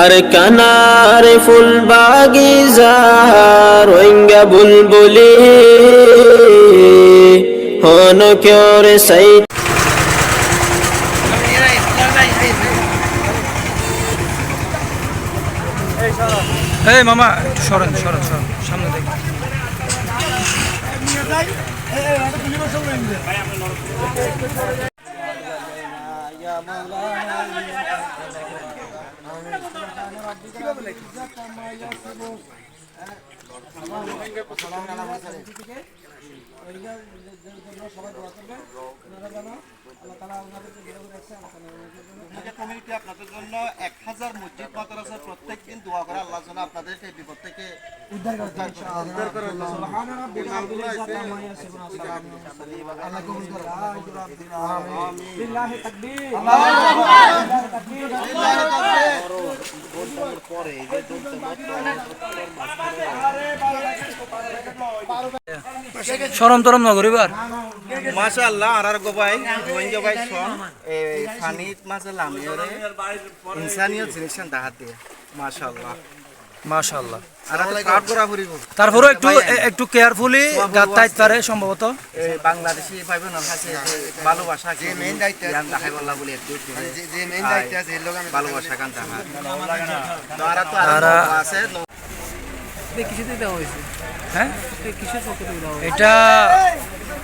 আর কানার ফুল বাগিচা রোহিঙ্গা বুলবুলি হন ক্যরে সাই। এই মামা একটু সরেন সরেন সরেন সামনে দেখি। কমিউনিটি আপনাদের জন্য 1000 মসজিদ মাদ্রাসা প্রত্যেক দিন দোয়া করে আল্লাহ যেন আপনাদেরকে বিপদ থেকে উদ্ধার করে। আল্লাহ কবুল করে। বিল্লাহি তাকবীর। আল্লাহু আকবার। পরে এই যে সরম তরম নগরীবার মাশাআল্লাহ আর গোবাই রোহিঙ্গা ভাই সন এই পানিত মাঝে লামিয়রে ইনসানিয়ত জিনিসের দাহাত দিয়ে মাশাআল্লাহ মাশাআল্লাহ। আর কাট করা ফুরিব তারপরে একটু একটু কেয়ারফুলি গাতাইত পারে সম্ভবত এই বাংলাদেশি পাইবেন না কাছে ভালোবাসা যে মেইন দায়িত্ব ইয়ান দেখাই বললা বলে একটু যে মেইন দায়িত্ব আছে এর লগে ভালোবাসা কান তাহা তারা তো আর আছে কিছুতে দেওয়া হইছে। হ্যাঁ কিসের পক্ষে দেওয়া হইছে? এটা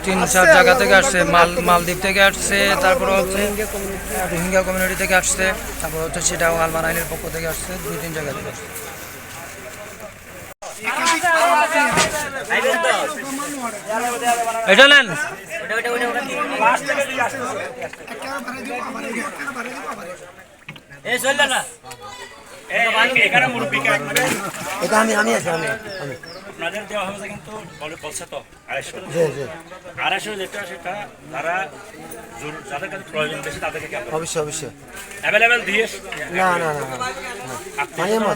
3-4 জায়গা থেকে আসছে, মালদ্বীপ থেকে আসছে, তারপরে হচ্ছে রোহিঙ্গা কমিউনিটি থেকে আসছে, তারপর হচ্ছে সেটাও আলমান আইনের পক্ষ থেকে আসছে, 2-3 জায়গা থেকে আসছে। এটা নেন এটা আমি আছি আপনাদের দেওয়া হবে কিন্তু বলছে তো 250 যেটা সেটা তারা যাদের কাছে প্রয়োজন বেশি তাদেরকে অবশ্যই অ্যাভেলেবেল দিয়ে না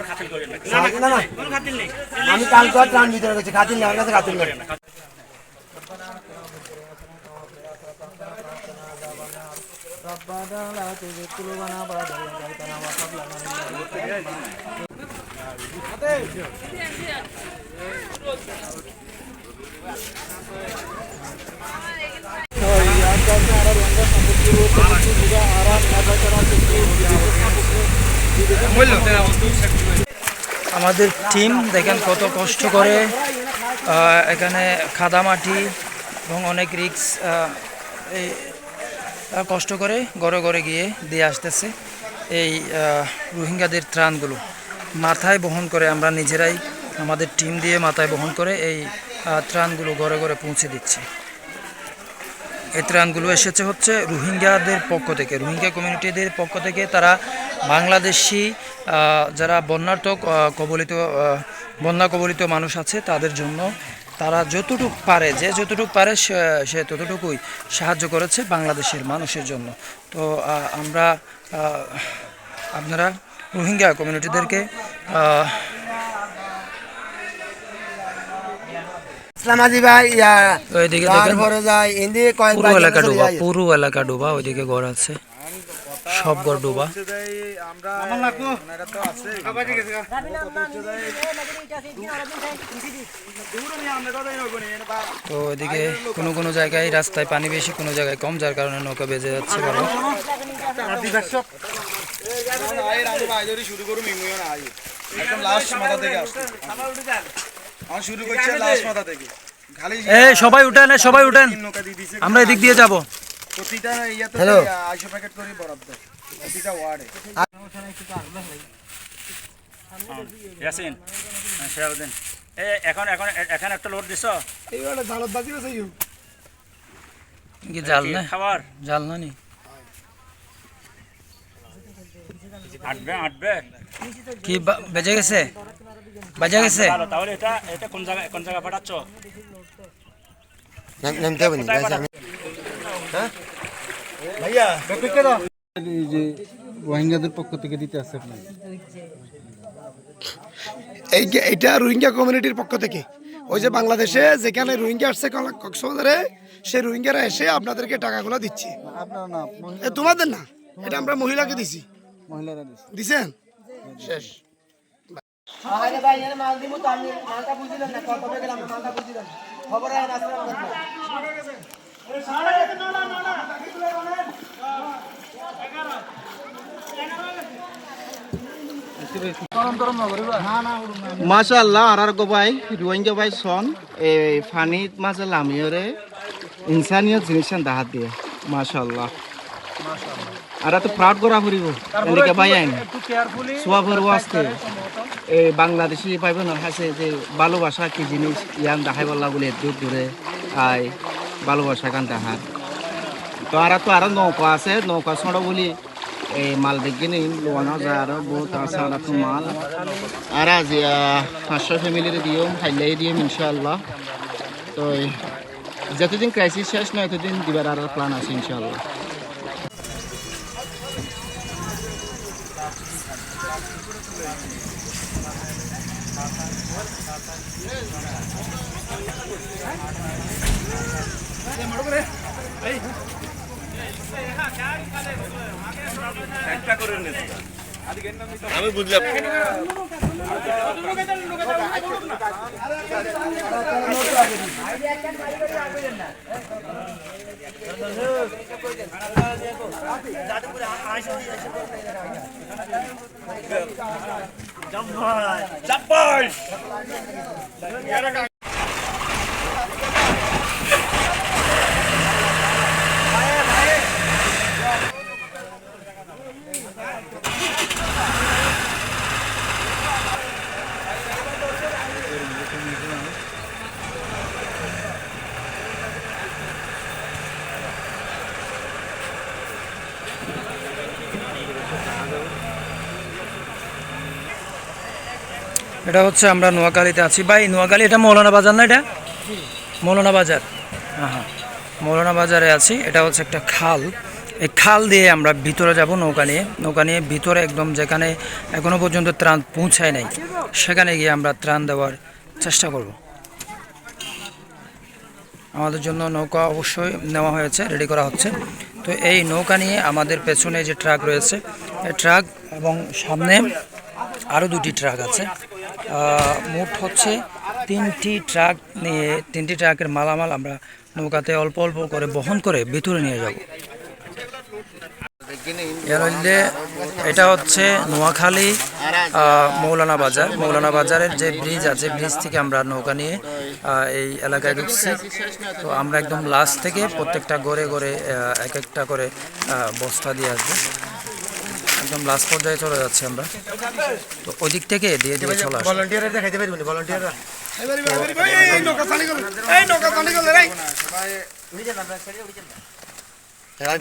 খাতির করেন না। আমি কালকে ট্রান ভিতরে গেছি খাতির না কাছে খাতির না আমাদের টিম দেখেন কত কষ্ট করে এখানে খাদা মাটি এবং অনেক রিক্স এই কষ্ট করে ঘরে ঘরে গিয়ে দিয়ে আসতেছে এই রোহিঙ্গাদের ত্রাণগুলো মাথায় বহন করে। আমরা নিজেরাই আমাদের টিম দিয়ে মাথায় বহন করে এই ত্রাণগুলো ঘরে ঘরে পৌঁছে দিচ্ছি। এই ত্রাণগুলো এসেছে হচ্ছে রোহিঙ্গাদের পক্ষ থেকে, রোহিঙ্গা কমিউনিটিদের পক্ষ থেকে। তারা বাংলাদেশি যারা বন্যা কবলিত মানুষ আছে তাদের জন্য তারা যতটুকু পারে, যে যতটুকু পারে সে ততটুকুই সাহায্য করেছে বাংলাদেশের মানুষের জন্য। তো আমরা আপনারা রোহিঙ্গা কমিউনিটিদেরকে পুরো এলাকা ডুবা, ওইদিকে ঘর আছে, সব ঘর ডুবা। তো ওইদিকে কোনো জায়গায় রাস্তায় পানি বেশি, কোনো জায়গায় কম, যার কারণে নৌকা বেজে যাচ্ছে ভালো। সবাই উঠেন, সবাই উঠেন, আমরা এদিক দিয়ে যাবো। হ্যালো ইয়াসিন শেয়ারউদ্দিন এখন একটা লোড দিছ কি জাল না, খাবার জাল না নি আটবে কি বেজে গেছে, বাজে গেছে। তাহলে এটা কোন জায়গা পাঠাচ্ছ? রোহিঙ্গাদের পক্ষ থেকে দিতে আসছে আপনার? এইটা রোহিঙ্গা কমিউনিটির পক্ষ থেকে। ওই যে বাংলাদেশে যেখানে রোহিঙ্গা আসছে কক্সবাজারে, সেই রোহিঙ্গারা এসে আপনাদেরকে টাকাগুলো দিচ্ছে। আপনার না, তোমাদের না, এটা আমরা মহিলাকে দিছি। মহিলারা দিছেন? শেষ। মাশাআল্লাহ আর ভাই রোহিঙ্গা ভাই সন এই ফানিত মাঝে লামিয়রে ইনসানিয়ত জিনিস দাহাত দিয়ে মাশাআল্লাহ আর তো প্রাউড করা ফুরিব এদিকে ভাই আইন সোয়া ভরবো আজকে এই বাংলাদেশি পাইব না হাসে যে ভালোবাসা কি জিনিস ইয়ান দেখাই বললা বলে দূর দূরে আই ভালোবাসা কান দেখার তো আরো নৌকা আছে নৌকা ছড়ো বলি এই মাল দেখি নি লোয়ানো যায় আরো বহুত আছে আর তো মাল আর আজ 500 ফ্যামিলির দিও খাইলাই দিও ইনশাআল্লাহ তো যতদিন ক্রাইসিস শেষ নয় ততদিন দিবার আর প্ল্যান আছে ইনশাআল্লাহ আমি বুঝলাম এটা হচ্ছে আমরা নোয়াখালীতে আছি ভাই। নোয়াখালী এটা মৌলানা বাজার না? এটা মৌলানা বাজার। হ্যাঁ, মৌলানা বাজারে আছি। এটা হচ্ছে একটা খাল। এই খাল দিয়ে আমরা ভিতরে যাব নৌকা নিয়ে ভিতরে একদম যেখানে এখনো পর্যন্ত ত্রাণ পৌঁছায় নাই সেখানে গিয়ে আমরা ত্রাণ দেওয়ার চেষ্টা করব। আমাদের জন্য নৌকা অবশ্যই নেওয়া হয়েছে, রেডি করা হচ্ছে। তো এই নৌকা নিয়ে আমাদের পেছনে যে ট্রাক রয়েছে এই ট্রাক এবং সামনে আরও 2টি ট্রাক আছে। মোট হচ্ছে 3টি ট্রাক নিয়ে 3টি ট্রাকের মালামাল আমরা নৌকাতে অল্প অল্প করে বহন করে ভিতরে নিয়ে যাব। এটা হচ্ছে নোয়াখালী মৌলানা বাজার। মৌলানা বাজারের যে ব্রিজ আছে, ব্রিজ থেকে আমরা নৌকা নিয়ে এই এলাকায় ঢুকছি। তো আমরা একদম লাস্ট থেকে প্রত্যেকটা গড়ে গড়ে এক একটা করে বস্তা দিয়ে আসবো। একদম লাস্ট পর্যায়ে চলে যাচ্ছি আমরা। তো ওই দিক থেকে দিয়ে দিয়ে চলে আসবো।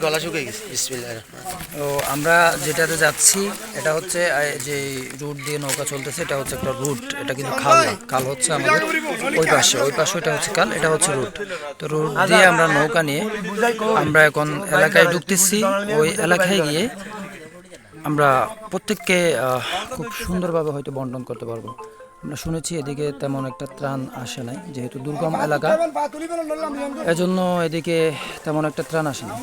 গলা শুকিয়ে গেছে। বিসমিল্লাহির তো আমরা যেটাতে যাচ্ছি এটা হচ্ছে যে রুট দিয়ে নৌকা চলতেছে, এটা হচ্ছে একটা রুট। এটা কিন্তু খাল না, খাল হচ্ছে আমাদের ওই পাশে এটা হচ্ছে খাল, এটা হচ্ছে রুট। তো রুট দিয়ে আমরা নৌকা নিয়ে আমরা এখন এলাকায় ঢুকতেছি। ওই এলাকায় গিয়ে আমরা প্রত্যেককে খুব সুন্দরভাবে হয়তো বন্টন করতে পারবো। আমরা শুনেছি এদিকে তেমন একটা ত্রাণ আসে নাই, যেহেতু দুর্গম এলাকা, এজন্য এদিকে তেমন একটা ত্রাণ আসে না।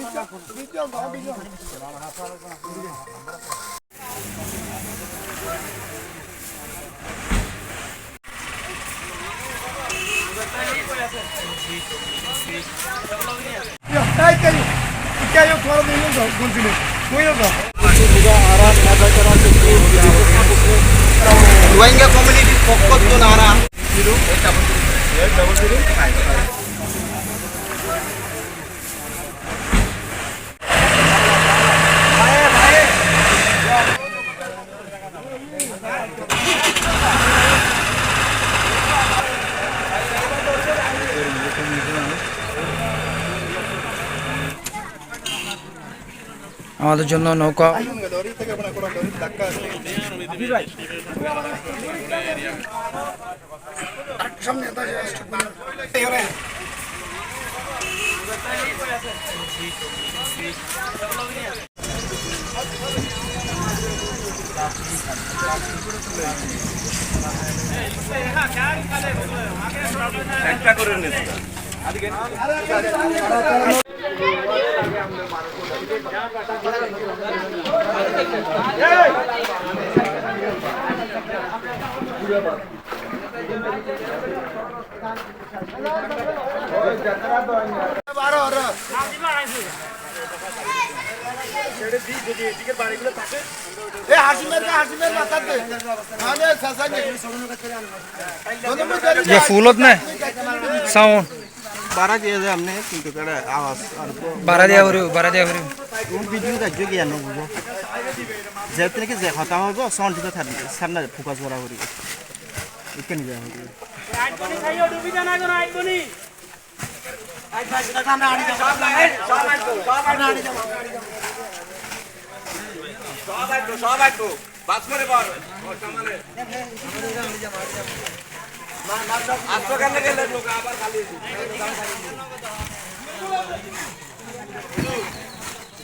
রোহিঙ্গা কমিউনিটির পক্ষ থেকে নারা আমাদের জন্য নৌকা একটা করে নিতে ये फूलत ने साउंड बारा दिया जाए हमने किंतु करे आवाज बारा दिया भरे उन वीडियो का जो किया ना वो जैसे कि जैसा होता हो तो साउंड तो था सामने फोकस करा हो रही है इतनी जाए हो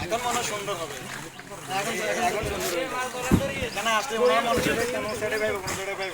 এখন মনে সুন্দর হবে এখন সুন্দর কেন আসলে মনে মনে কেন সেটা ভাইব কোনো সেটা ভাইব